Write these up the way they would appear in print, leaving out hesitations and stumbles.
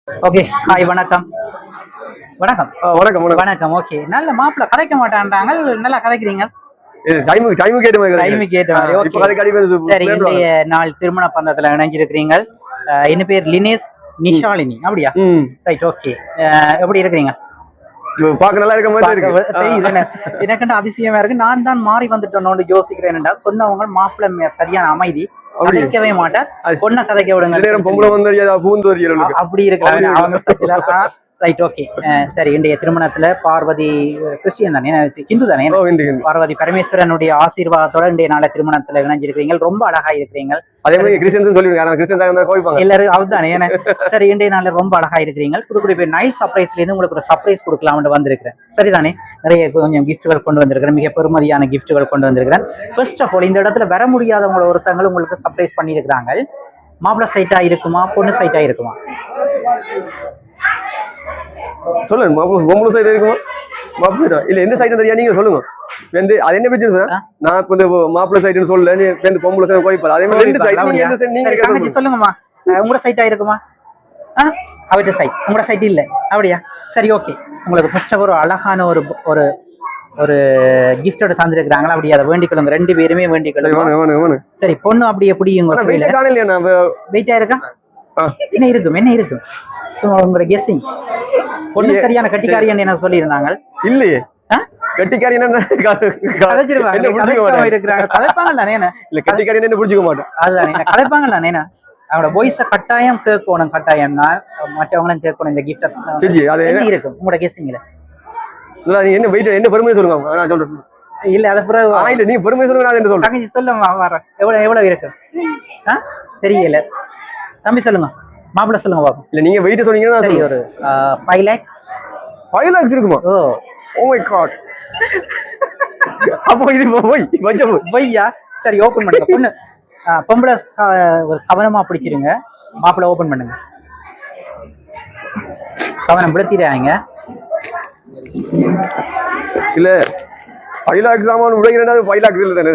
Okay hi வணக்கம் வணக்கம் வணக்கம் வணக்கம் வணக்கம் ஓகே நல்ல மாப்பிள்ள கதைக்க மாட்டான்றாங்க நல்லா கதைக்கிறீங்க டைம் கேட்ட மாதிரி டைம் கேட்ட மாதிரி ஓகே சரி இன்றைய நாள் திருமண பந்தத்துல இணைஞ்சிருக்கிறீங்க என்ன பேர் லினேஷ் நிஷாலினி அப்படியா ரைட் ஓகே எப்படி இருக்கிறீங்க பாக்க நல்லா இருக்க மாதிரி தெரியுது எனக்கு அதிசயமா இருக்கு நான் தான் மாறி வந்துட்டோன்னு யோசிக்கிறேன் சொன்னவங்க மாப்பிள்ளை சரியான அமைதி கதைக்கவே மாட்டார் பொண்ணை கதைக்க விடுங்க அப்படி இருக்கலாம் அவங்க ரைட் ஓகே சரி இன்றைய திருமணத்துல பார்வதி கிறிஸ்டியன் தானே ஹிந்து தானே பார்வதி பரமேஸ்வரனுடைய ஆசீர்வாதத்தோட இன்றைய நாள திருமணத்துல இணைஞ்சிருக்கிறீங்க ரொம்ப அழகா இருக்கிறீங்க அதே மாதிரி கிறிஸ்டியன் சொல்லிருக்காங்க எல்லாரும் அதுதானே ஏன்னா சரி இன்றைய நாள்ல ரொம்ப அழகா இருக்கிறீங்க புதுக்குடி நைட் சர்ப்ரைஸ்ல இருந்து உங்களுக்கு ஒரு சர்ப்ரைஸ் கொடுக்கலாம்னு வந்திருக்கிறேன் சரிதானே நிறைய கொஞ்சம் கிஃப்ட்கள் கொண்டு வந்திருக்கிறேன் மிக பெருமதியான கிஃப்ட்கள் கொண்டு வந்திருக்கிறேன் ஃபர்ஸ்ட் ஆஃப் ஆல் இந்த இடத்துல வர முடியாதவங்கள ஒருத்தவங்க உங்களுக்கு சர்ப்ரைஸ் பண்ணியிருக்கிறாங்க மாப்பிள்ளை சைட்டா இருக்குமா பொண்ணு சைட்டா இருக்குமா சொல்லுங்க மாப்பிள்ளை சைடு இருக்குமா மாப்பிள்ளை சைடா இல்ல எந்த சைடு தெரியா நீங்க சொல்லுங்க வந்து அது என்ன பிரச்சனை சார் நான் இப்ப இந்த மாப்பிள்ளை சைடுன்னு சொல்ல நீ பொம்பளை சைடு கோயிப்பா அதே மாதிரி ரெண்டு சைடு நீங்க எந்த சைடு நீங்க சொல்லுங்கம்மா உங்களோட சைட்டா இருக்குமா அவர்கிட்ட சைட் உங்களோட சைட் இல்ல அப்படியா சரி ஓகே உங்களுக்கு ஃபர்ஸ்ட் ஒரு அழகான ஒரு ஒரு ஒரு கிஃப்டோட தந்துருக்காங்களா அப்படி அதை வேண்டிக்கொள்ளுங்க ரெண்டு பேருமே வேண்டிக்கொள்ளுங்க சரி பொண்ணு அப்படி எப்படி வெயிட்டா இருக்கா என்ன இருக்கும் உங்களோட கெஸ்ஸிங் பொண்ணு சரியான கட்டிக்காரின்னு என்ன சொல்லியிருந்தாங்க இல்லையே கட்டிக்காரி கதைப்பாங்கல்ல நேனா அவனோட வாய்ஸ கட்டாயம் கேட்கணும் கட்டாயம்னா மற்றவங்களும் கேட்கணும் இந்த கிஃப்ட் இருக்கும் உங்களோட கெஸ்ஸிங்ல என்ன வெயிட் என்ன பெருமை சொல்லுங்க நான் சொல்றேன் இல்ல அத பிறகு இல்ல நீ பெருமை சொல்லுங்க நான் என்ன சொல்றேன் தங்கச்சி சொல்லுங்க வர எவ்வளவு இருக்கு தெரியல தம்பி சொல்லுங்க மாப்பிள்ள சொல்லுங்க பாப்போம் இல்ல நீங்க வெயிட் சொன்னீங்கன்னா சரி ஒரு 5 lakhs 5 lakhs இருக்குமா ஓ மை காட் அப்போ இது போய்யா சரி ஓபன் பண்ணுங்க பொண்ணு பொம்பளை ஒரு கவனமா பிடிச்சிருங்க மாப்பிள்ள ஓபன் பண்ணுங்க கவனம் பிடித்திடாங்க இல்ல 5 lakhs சாமான் உடைக்கிறேன்னா 5 lakhs இல்ல தானே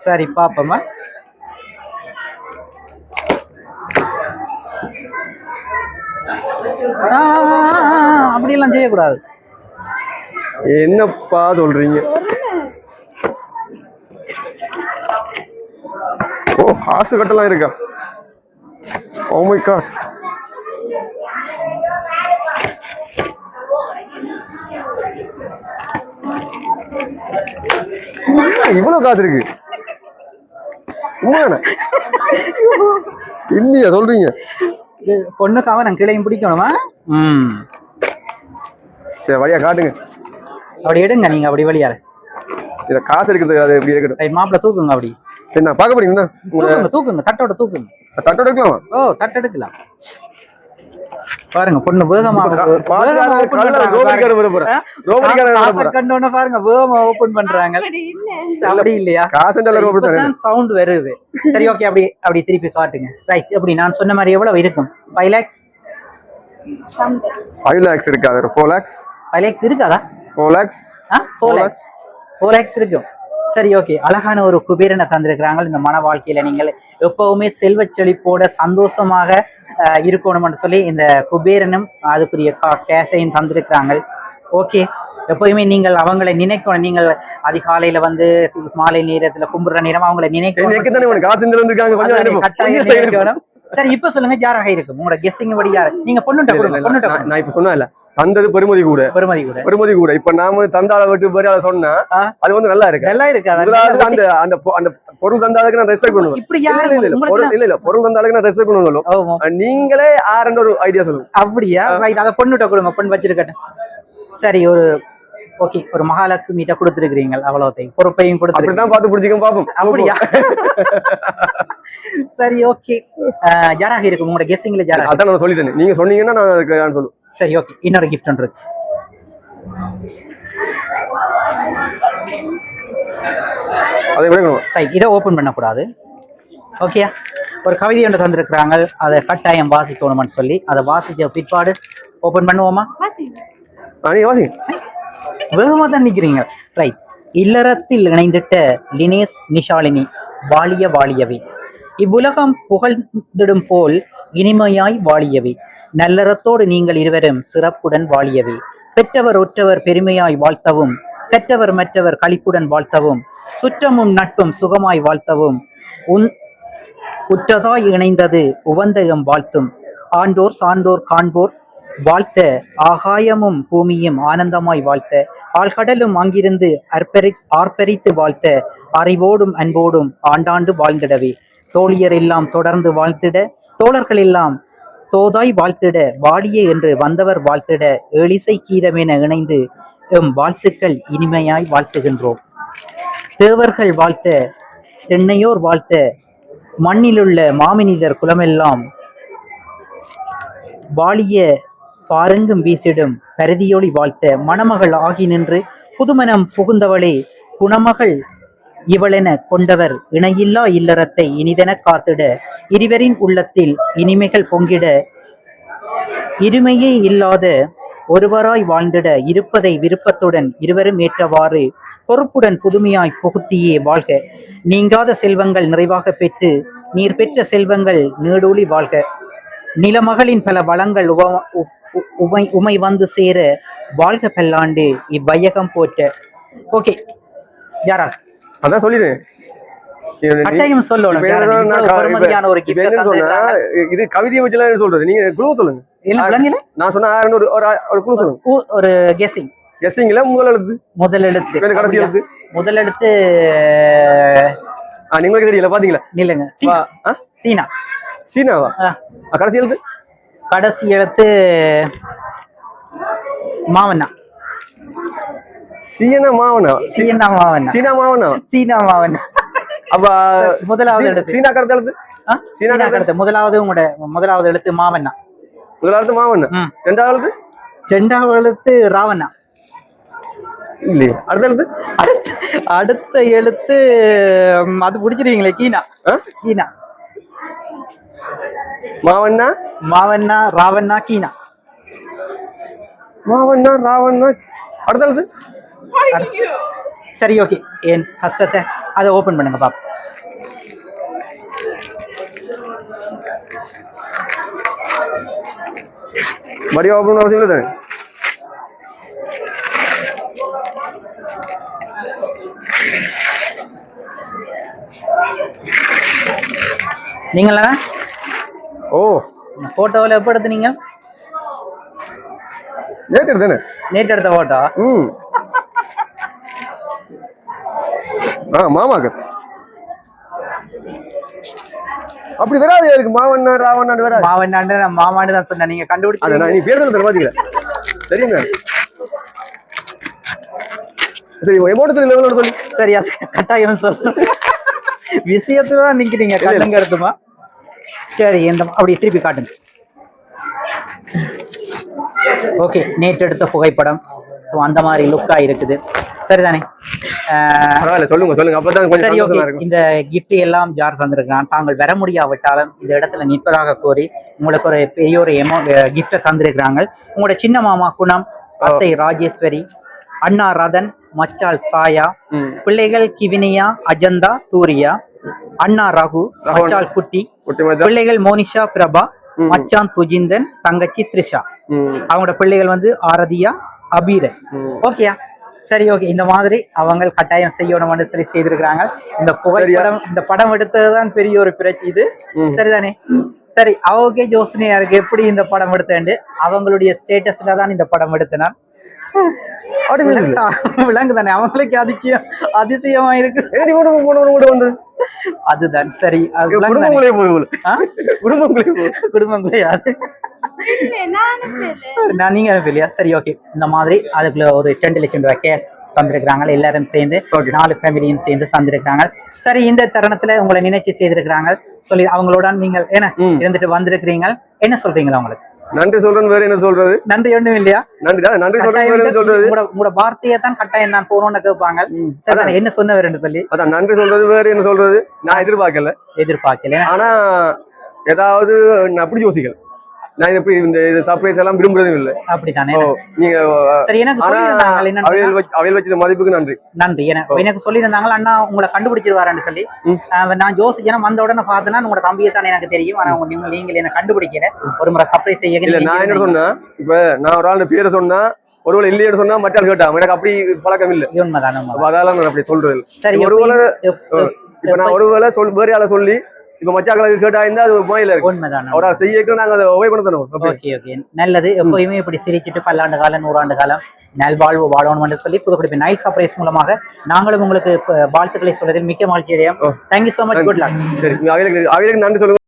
சரி பாப்போமா அப்படியெல்லாம் செய்யக்கூடாது என்னப்பா சொல்றீங்க ஓ காசு கட்டலாம் இருக்கா ஓ மை காட் இவ்வளவு காசு இருக்கு இல்லையா சொல்றீங்க பொண்ணுக்கு அவன் கிளையும் பிடிக்கணுமா சரி வழியா காட்டுங்க அப்படி எடுங்க நீங்க அப்படி வழியாரு இத காசு எடுக்கிறது அது எப்படி இருக்கட்டும் மாப்பிள்ள தூக்குங்க அப்படி என்ன பார்க்க போறீங்களா தூக்குங்க தட்டோட தூக்குங்க தட்டோட எடுக்கலாமா ஓ தட்டு எடுக்கலாம் பாருங்க பொண்ணு வேகமா கண்டோன்னு பாருங்க வேகமா ஓபன் பண்றாங்க அப்படி இல்லையா சவுண்ட் வருது சரி ஓகே அப்படி அப்படி திருப்பி காட்டுங்க ரைட் அப்படி நான் சொன்ன மாதிரி எவ்வளவு இருக்கும் 5 lakhs 5 lakhs இருக்காது 4 lakhs 5 lakhs இருக்காதா 4 lakhs 4 lakhs இருக்கும் சரி ஓகே அழகான ஒரு குபேரனை தந்திருக்கிறாங்க இந்த மன வாழ்க்கையில நீங்கள் எப்பவுமே செல்வ செழிப்போட சந்தோஷமாக இருக்கணும்னு சொல்லி இந்த குபேரனும் அதுக்குரிய கேஷையும் தந்திருக்கிறாங்க ஓகே எப்பயுமே நீங்கள் அவங்களை நினைக்கணும் நீங்கள் அதிகாலையில வந்து மாலை நேரத்துல கும்பிடுற நேரம் அவங்களை நினைக்கணும் கட்டாயம். சரி இப்ப சொல்லுங்க யாராக இருக்கும் உங்களோட கெஸ்ஸிங் படி யாரு நீங்க பொண்ணுட்ட கொடுங்க நான் இப்ப சொன்னேன்ல தந்தது பெருமதி கூட இப்ப நாம தந்தால விட்டு போய் அதை சொன்னா அது வந்து நல்லா இருக்கு அந்த அந்த அந்த பொருள் தந்தாளுக்கு நான் ரெஸ்பெக்ட் பண்ணுவேன் இப்படி இல்ல பொருள் தந்தாளுக்கு நான் ரெஸ்பெக்ட் பண்ணுவேன் நீங்களே ஆரண்ட ஒரு ஐடியா சொல்லுங்க அப்படியா ரைட் அத பொண்ணுட்ட கொடுங்க பொண்ணு வச்சிருக்கட்டும் சரி ஒரு ஓகே ஒரு மகாலட்சுமிட்ட கொடுத்துருக்கீங்க அவ்வளவுதையும் பொறுப்பையும் கொடுத்துருக்கீங்க பார்த்து பிடிச்சிக்க பாப்போம் அப்படியா சரி ஓகே யாராக இருக்கு உங்களோட கெஸ்ஸிங்ல யாராக அதான் நான் சொல்லிட்டேன் நீங்க சொன்னீங்கன்னா நான் அதுக்கு நான் சொல்லுவேன் சரி ஓகே இன்னொரு கிஃப்ட் ஒன்று இருக்கு அதை விடணும் ரைட் இதை ஓபன் பண்ணக்கூடாது ஓகே ஒரு கவிதை ஒன்று தந்திருக்கிறாங்க அதை கட்டாயம் வாசிக்கணும்னு சொல்லி அதை வாசிச்ச பிற்பாடு ஓபன் பண்ணுவோமா வேகமா தான் நிக்கிறீங்க ரைட் இல்லறத்தில் இணைந்திட்ட லினேஷ் நிஷாலினி வாழிய வாழியவே இவ்வுலகம் புகழ்ந்திடும் போல் இனிமையாய் வாழியவே. நல்லறத்தோடு நீங்கள் இருவரும் சிறப்புடன் வாழியவே. பெற்றவர் ஒற்றவர் பெருமையாய் வாழ்த்தவும், பெற்றவர் மற்றவர் களிப்புடன் வாழ்த்தவும், சுற்றமும் நட்பும் சுகமாய் வாழ்த்தவும், உற்றதாய் இணைந்தது உவந்த எம் வாழ்த்தும். ஆண்டோர் சான்றோர் காண்போர் வாழ்த்த, ஆகாயமும் பூமியும் ஆனந்தமாய் வாழ்த்த, ஆழ்கடலும் அங்கிருந்து ஆர்ப்பரித்து வாழ்த்த, அறிவோடும் அன்போடும் ஆண்டாண்டு வாழ்ந்திடவே. தோழியர் எல்லாம் தொடர்ந்து வாழ்த்திட, தோழர்கள் எல்லாம் தோதாய் வாழ்த்திட, வாடியே என்று வந்தவர் வாழ்த்திட, ஏழிசை கீதமென இணைந்து எம் வாழ்த்துக்கள் இனிமையாய் வாழ்த்துகின்றோம். தேவர்கள் வாழ்த்த, தென்னையோர் வாழ்த்த, மண்ணிலுள்ள மாமனிதர் குலமெல்லாம் வாழிய பாருங்கும் வீசிடும் பரதியொளி வாழ்த்த, மணமகள் ஆகி நின்று புதுமணம் புகுந்தவளே குணமகள் இவளென கொண்டவர் இணையில்லா இல்லறத்தை இனிதென காத்திட, இருவரின் உள்ளத்தில் இனிமைகள் பொங்கிட, இருமையே இல்லாத ஒருவராய் வாழ்ந்திட, இருப்பதை விருப்பத்துடன் இருவரும் ஏற்றவாறு பொறுப்புடன் புதுமையாய் புகுத்தியே வாழ்க. நீங்காத செல்வங்கள் நிறைவாக பெற்று நீர் பெற்ற செல்வங்கள் நீடூழி வாழ்க. நிலமகளின் பல வளங்கள் உமை வந்து சேர வாழ்க பல்லாண்டு இவ்வையகம் போற்ற. ஓகே, யாரா அதான் சொல்லிடுறேன். கட்டாயம் சொல்லணும். இது கவிதையை வச்சுலாம் சொல்றது, நீங்க குழு சொல்லுங்க. நான் சொன்ன ஒரு குழு சொல்லுங்க. ஒரு கெஸ்ஸிங். கெஸ்ஸிங்ல முதல் எழுத்து கடைசி எழுத்து. முதல் எழுத்து உங்களுக்கு தெரியல பாத்தீங்களா? இல்லங்க, சீனா. சீனாவா? கடைசி எழுத்து? கடைசி எழுத்து மாவண்ணா. சீனா மாவனா? சீனா மாவண்ணா. சீனா மாவனா? சீனா மாவண்ணா. அப்ப முதலாவது எழுத்து சீனா கருத்து எழுத்து? சீனா கருத்து முதலாவது உங்களோட முதலாவது எழுத்து மாவண்ணா. முதலாவது மாவண்ணா. ரெண்டாவது எழுத்து? ரெண்டாவது எழுத்து ராவண்ணா. இல்லையே. அடுத்த எழுத்து? அடுத்த எழுத்து அது பிடிச்சிருக்கீங்களே, கீனா. கீனா. மாவண்ணா, மாவண்ணா, ராவண்ணா, கீனா. மாவண்ணா, ராவண்ணா. அடுத்த எழுத்து? சரி, ஓகே. என் கஷ்டத்தை அதை ஓபன் பண்ணுங்க பாப்பா. மறுபடியும் ஓபன் பண்ண அவசியம் இல்லை தானே? நீங்களா? ஓ, போட்டோவில் எப்போ எடுத்தீங்க? நேற்று எடுத்தேனே. நேற்று எடுத்த போட்டோ? மாமாக்கு அப்படி வராது. இருக்கு மாவண்ணா ராவண்ணான்னு வராது. மாவண்ணான்னு நான் மாமான்னு தான் சொன்னேன். நீங்க கண்டுபிடிச்சு நீ பேர் சொல்ல பாத்தீங்களா? தெரியுங்க. சரி, எமோட்டத்தில் லெவலோட சொல்லி. சரி, அது கட்டாயம் சொல்ல விஷயத்துல தான் நிக்கிறீங்க. கண்ணுங்க இருக்குமா? சரி, இந்த அப்படி திருப்பி காட்டுங்க. ஓகே, நேற்று எடுத்த புகைப்படம். ஸோ அந்த மாதிரி லுக்கா இருக்குது. சரிதானே? சொல்லுங்க சொல்லுங்க. அப்பதான் கொஞ்சம் சந்தோஷமா இருக்கும். இந்த கிஃப்ட் எல்லாம் யார் தந்திருக்கிறான்? தாங்கள் வர முடியாவிட்டாலும் இந்த இடத்துல நிற்பதாக கோரி உங்களுக்கு ஒரு பெரிய ஒரு கிஃப்டை தந்திருக்கிறாங்க. உங்களோட சின்ன மாமா குணம், அத்தை ராஜேஸ்வரி, அண்ணா ரதன், மச்சாள் சாயா, பிள்ளைகள் கிவினியா, அஜந்தா, தூரியா, அண்ணா ரகு, மச்சாள் குட்டி, பிள்ளைகள் மோனிஷா, பிரபா, மச்சான் துஜிந்தன், தங்கச்சி த்ரிஷா. அவங்களோட பிள்ளைகள் வந்து ஆரதியா, அபீரன். ஓகேயா? சரி, ஓகே. இந்த மாதிரி அவங்க கட்டாயம் செய்யணும்னு சொல்லி செய்திருக்கிறாங்க. இந்த புகைப்படம், இந்த படம் எடுத்ததுதான் பெரிய ஒரு பிரச்சனை இது. சரிதானே? சரி, அவங்க யோசனையா இருக்கு எப்படி இந்த படம் எடுத்தேன். அவங்களுடைய ஸ்டேட்டஸ்ல தான் இந்த படம் எடுத்தனார். விளங்குதானே? அவங்களுக்கு அதிசயமா இருக்கு. அதுதான். சரி, குடும்பங்களே நான் நீங்க அனுப்பலையா? சரி, ஓகே. இந்த மாதிரி அதுக்குள்ள ஒரு 2 லட்சம் ரூபாய் கேஷ் தந்திருக்கிறாங்க. எல்லாரும் சேர்ந்து 4 ஃபேமிலியும் சேர்ந்து தந்திருக்கிறாங்க. சரி, இந்த தருணத்துல உங்களை நினைச்சு செய்திருக்கிறாங்க சொல்லி அவங்களோட நீங்கள் என்ன இருந்துட்டு வந்திருக்கிறீங்க. என்ன சொல்றீங்களா? உங்களுக்கு நன்றி சொல்றேன். வேற என்ன சொல்றது? நன்றி ஒண்ணும் இல்லையா? நன்றி சொல்றது. உங்களோட வார்த்தையை தான் கட்டாயம் நான் போறோம்னு கேட்பாங்க. என்ன சொன்ன வேறன்னு சொல்லி அதான் நன்றி சொல்றது. வேற என்ன சொல்றது? நான் எதிர்பார்க்கல. ஆனா ஏதாவது நான் அப்படி யோசிக்கல. நான் எப்படி இந்த சர்ப்ரைஸ் எல்லாம் விரும்புறதும் இல்லை. அப்படித்தானே? நீங்க சரி, எனக்கு சொல்லியிருந்தாங்க என்னன்னா அவையில் வச்ச மதிப்புக்கு நன்றி. நன்றி. எனக்கு சொல்லியிருந்தாங்க அண்ணா உங்களை கண்டுபிடிச்சிருவாருன்னு சொல்லி. நான் யோசிச்சேன், வந்த உடனே பார்த்தேன்னா உங்களோட தம்பியை தானே எனக்கு தெரியும். ஆனா நீங்கள் என்ன கண்டுபிடிக்கல. ஒரு முறை சர்ப்ரைஸ் செய்ய. இல்ல, நான் என்ன சொன்னா, இப்ப நான் ஒரு ஆள் பேரை சொன்னா ஒருவேளை இல்லைன்னு சொன்னா மற்ற ஆள் கேட்டாங்க. எனக்கு அப்படி பழக்கம் இல்லை. அதால நான் அப்படி சொல்றது. சரி, ஒருவேளை இப்ப நான் ஒருவேளை வேற ஆளை சொல்லி இப்ப மச்சாக்களுக்கு கேட்டா இருந்தா அது மொழியில இருக்கு. உண்மைதான். அவரா செய்ய நாங்க அதை ஓய் பண்ண தரோம். ஓகே ஓகே, நல்லது. எப்பயுமே இப்படி சிரிச்சிட்டு பல்லாண்டு காலம் 100 ஆண்டு காலம் நல்வாழ்வு வாழணும் சொல்லி புதுக்குடிப்பு நைட் சர்ப்ரைஸ் மூலமாக நாங்களும் உங்களுக்கு வாழ்த்துக்களை சொல்றதில் மிக்க மகிழ்ச்சி அடையும். Thank you so much. Good luck. சரி, அவைகளுக்கு நன்றி சொல்லுங்க.